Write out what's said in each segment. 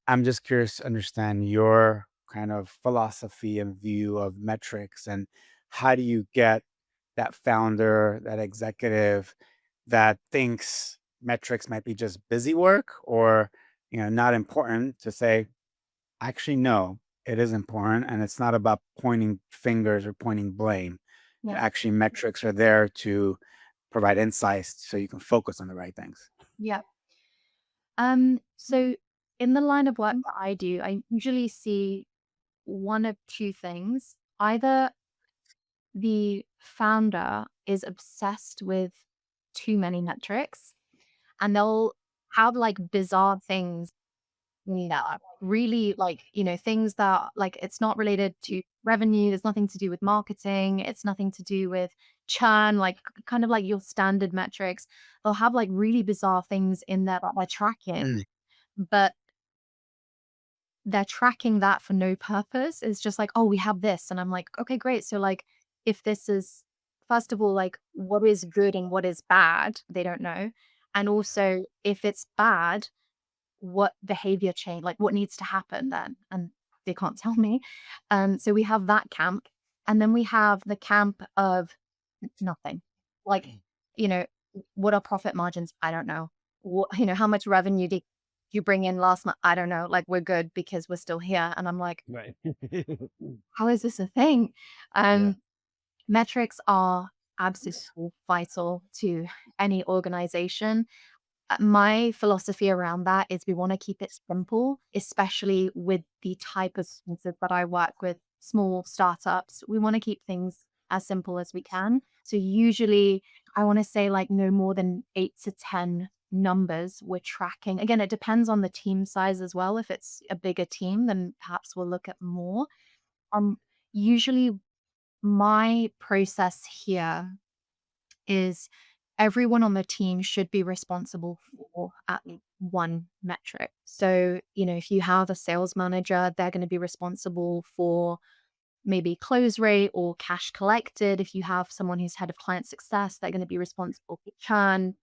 I'm just curious to understand your kind of philosophy and view of metrics, and how do you get that founder, that executive that thinks metrics might be just busy work or, not important, to say, actually, no, it is important. And it's not about pointing fingers or pointing blame. Yeah. Actually, metrics are there to provide insights so you can focus on the right things. Yeah. So in the line of work that I do, I usually see one of two things. Either the founder is obsessed with too many metrics and they'll have like bizarre things that are really like, things that like it's not related to revenue, there's nothing to do with marketing, it's nothing to do with churn, like kind of like your standard metrics. They'll have like really bizarre things in there that they're tracking, but they're tracking that for no purpose. It's just like, "Oh, we have this." And I'm like, "Okay, great." So, like, if this is first of all, like, what is good and what is bad, they don't know. And also, if it's bad, what behavior change like, what needs to happen then? And they can't tell me. So we have that camp, and then we have the camp of nothing. Like, you know, what are profit margins? I don't know. How much revenue did you bring in last month? I don't know. Like, we're good because we're still here. And I'm like, Right. how is this a thing? Yeah. Um, Metrics are absolutely vital to any organization. My philosophy around that is we want to keep it simple, especially with the type of businesses that I work with, small startups. We want to keep things as simple as we can. So usually I want to say like no more than 8 to 10 numbers we're tracking. Again, it depends on the team size as well. If it's a bigger team, then perhaps we'll look at more. Usually my process here is everyone on the team should be responsible for at least one metric. So, if you have a sales manager, they're going to be responsible for maybe close rate or cash collected. If you have someone who's head of client success, they're going to be responsible for churn,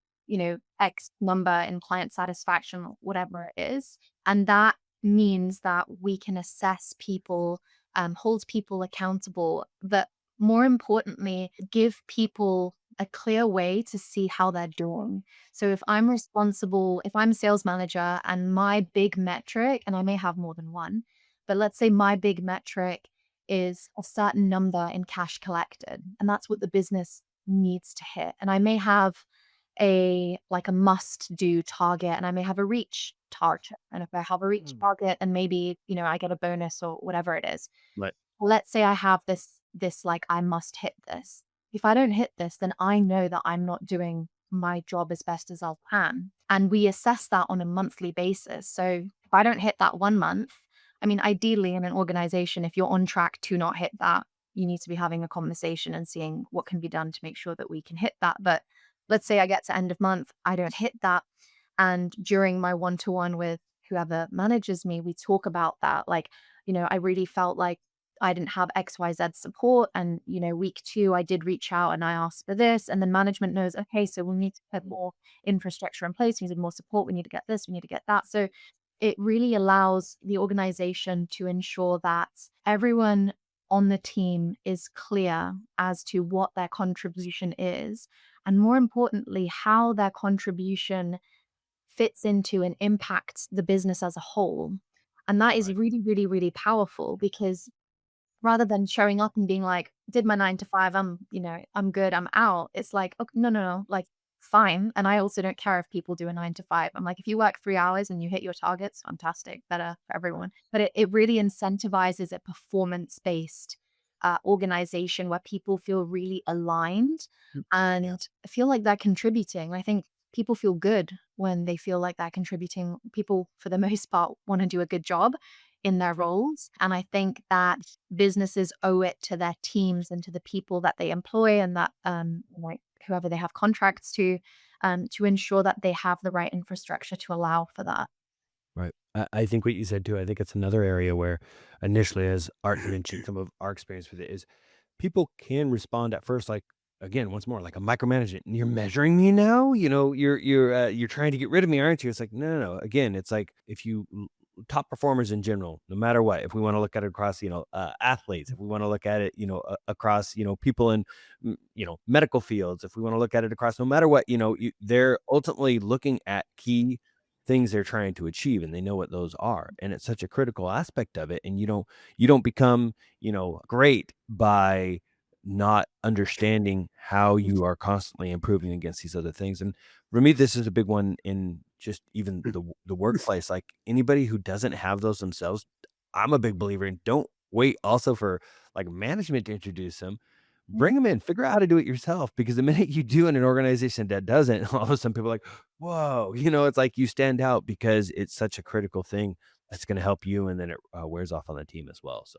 X number in client satisfaction, or whatever it is. And that means that we can assess people, hold people accountable, but more importantly, give people a clear way to see how they're doing. So if I'm sales manager and my big metric, and I may have more than one, but let's say my big metric is a certain number in cash collected, and that's what the business needs to hit. And I may have a must do target, and I may have a reach target. And if I have a reach Mm. target and maybe, I get a bonus or whatever it is. Right. Let's say I have this like I must hit this. If I don't hit this, then I know that I'm not doing my job as best as I can. And we assess that on a monthly basis. So if I don't hit that 1 month, I mean, ideally in an organization, if you're on track to not hit that, you need to be having a conversation and seeing what can be done to make sure that we can hit that. But let's say I get to end of month, I don't hit that. And during my one to one with whoever manages me, we talk about that. Like, I really felt like I didn't have XYZ support. And, week two, I did reach out and I asked for this. And then management knows, okay, so we need to put more infrastructure in place. We need more support. We need to get this. We need to get that. So it really allows the organization to ensure that everyone on the team is clear as to what their contribution is. And more importantly, how their contribution fits into and impacts the business as a whole. And that is Right. really, really, really powerful because rather than showing up and being like, "Did my 9 to 5, I'm good, I'm out." It's like, "Ok no, no, no, like, fine." And I also don't care if people do a 9 to 5. I'm like, "If you work 3 hours and you hit your targets, fantastic, better for everyone." But it really incentivizes a performance-based, organization where people feel really aligned Yeah. and feel like they're contributing. I think people feel good when they feel like they're contributing. People, for the most part, wanna do a good job in their roles, and I think that businesses owe it to their teams and to the people that they employ and that, like, whoever they have contracts to ensure that they have the right infrastructure to allow for that. Right. I think what you said too, I think it's another area where initially, as Art mentioned, some of our experience with it is people can respond at first like, again, once more, like a micromanagement. You're measuring me now? You're trying to get rid of me, aren't you? It's like, no, no, no. Again, it's like if you top performers in general, no matter what. If we want to look at it across, athletes, if we want to look at it, across, people in, medical fields, if we want to look at it across, no matter what, they're ultimately looking at key things they're trying to achieve, and they know what those are. And it's such a critical aspect of it. And you don't become, great by not understanding how you are constantly improving against these other things. And for me, this is a big one in just even the workplace. Like anybody who doesn't have those themselves, I'm a big believer in don't wait also for like management to introduce them. Bring them in, figure out how to do it yourself. Because the minute you do in an organization that doesn't, all of a sudden people are like, whoa, it's like you stand out because it's such a critical thing that's going to help you. And then it wears off on the team as well. So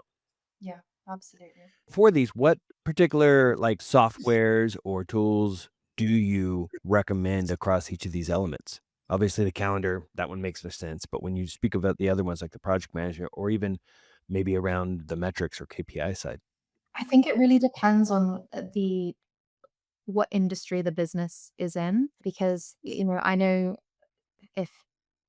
Yeah, absolutely. for these, what particular like softwares or tools do you recommend across each of these elements? Obviously, the calendar, that one makes no sense. But when you speak about the other ones like the project management or even maybe around the metrics or KPI side. I think it really depends on the what industry the business is in, because I know if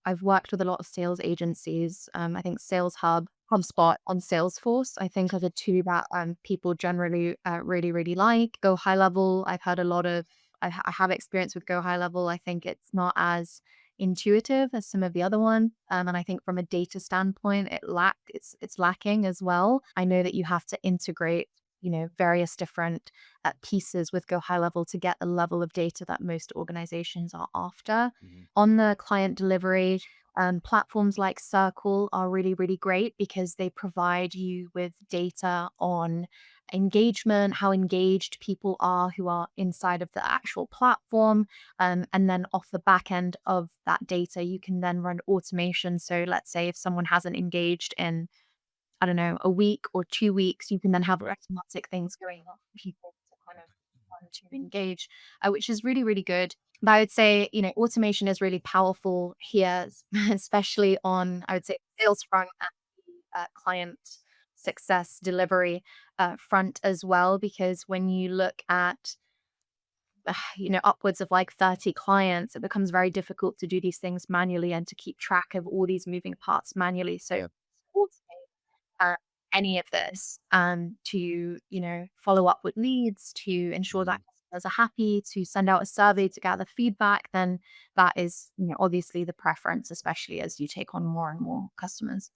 I've worked with a lot of sales agencies. I think Sales Hub, HubSpot on Salesforce, I think are the two that people generally really, really like. Go High Level, I've had a lot of, I have experience with Go High Level. I think it's not as intuitive as some of the other one. And I think from a data standpoint, it's lacking as well. I know that you have to integrate various different pieces with Go High Level to get the level of data that most organizations are after. Mhm. On the client delivery, platforms like Circle are really, really great because they provide you with data on engagement, how engaged people are who are inside of the actual platform. And then off the back end of that data, you can then run automation. So let's say if someone hasn't engaged in, I don't know, a week or 2 weeks, you can then have Right. automatic things going on for people to kind of want to engage, which is really, really good. But I would say, automation is really powerful here, especially on, I would say, sales front and the client success delivery front as well. Because when you look at, upwards of like 30 clients, it becomes very difficult to do these things manually and to keep track of all these moving parts manually. So Yeah. uh, any of this to follow up with leads, to ensure that Mhm. customers are happy, to send out a survey to gather feedback, then that is obviously the preference, especially as you take on more and more customers.